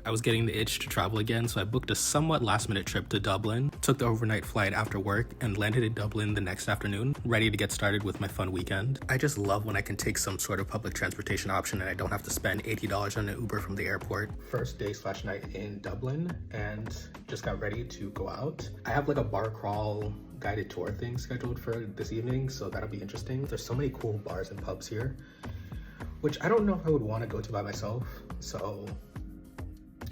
I was getting the itch to travel again, so I booked a somewhat last-minute trip to Dublin, took the overnight flight after work, and landed in Dublin the next afternoon, ready to get started with my fun weekend. I just love when I can take some sort of public transportation option and I don't have to spend $80 on an Uber from the airport. First day/night in Dublin, and just got ready to go out. I have like a bar crawl guided tour thing scheduled for this evening, so that'll be interesting. There's so many cool bars and pubs here, which I don't know if I would want to go to by myself, so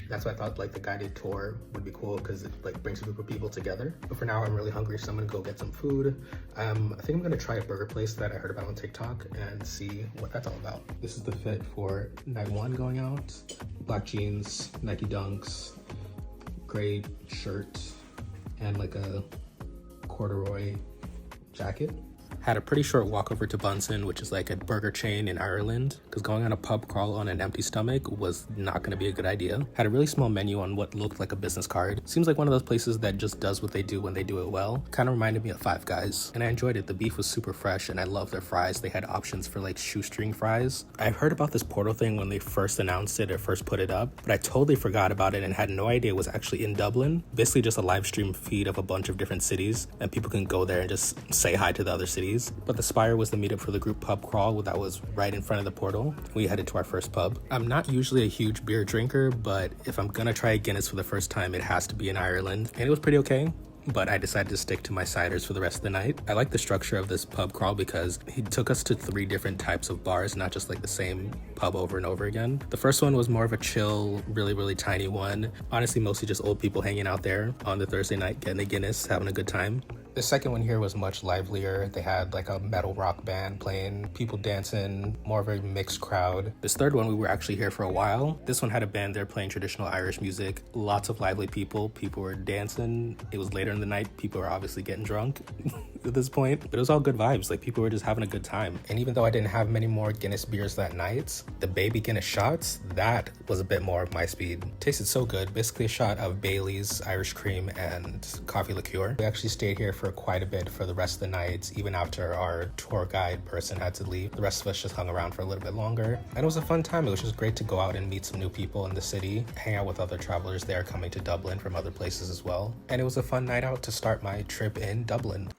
that's why I thought like the guided tour would be cool because it like brings a group of people together. But for now, I'm really hungry, so I'm gonna go get some food. I think I'm gonna try a burger place that I heard about on TikTok and see what that's all about. This is the fit for night one going out. Black jeans, Nike Dunks, gray shirt, and like a corduroy jacket. Had a pretty short walk over to Bunsen, which is like a burger chain in Ireland, because going on a pub crawl on an empty stomach was not going to be a good idea. Had a really small menu on what looked like a business card. Seems like one of those places that just does what they do when they do it well. Kind of reminded me of Five Guys, and I enjoyed it. The beef was super fresh, and I love their fries. They had options for like shoestring fries. I heard about this portal thing when they first announced it or first put it up, but I totally forgot about it and had no idea it was actually in Dublin. Basically just a live stream feed of a bunch of different cities, and people can go there and just say hi to the other cities. But the Spire was the meetup for the group pub crawl that was right in front of the portal. We headed to our first pub. I'm not usually a huge beer drinker, but if I'm gonna try a Guinness for the first time, it has to be in Ireland. And it was pretty okay, but I decided to stick to my ciders for the rest of the night. I like the structure of this pub crawl because he took us to 3 different types of bars, not just like the same pub over and over again. The first one was more of a chill, really tiny one. Honestly, mostly just old people hanging out there on the Thursday night, getting a Guinness, having a good time. The second one here was much livelier. They had like a metal rock band playing, people dancing, more of a mixed crowd. This third one, we were actually here for a while. This one had a band there playing traditional Irish music. Lots of lively people. People were dancing. It was later in the night. People were obviously getting drunk at this point. But it was all good vibes. Like people were just having a good time. And even though I didn't have many more Guinness beers that night, the baby Guinness shots, that was a bit more of my speed. Tasted so good. Basically a shot of Bailey's, Irish cream, and coffee liqueur. We actually stayed here for quite a bit for the rest of the night, even after our tour guide person had to leave. The rest of us just hung around for a little bit longer, and it was a fun time. It was just great to go out and meet some new people in the city, hang out with other travelers there coming to Dublin from other places as well, and it was a fun night out to start my trip in Dublin.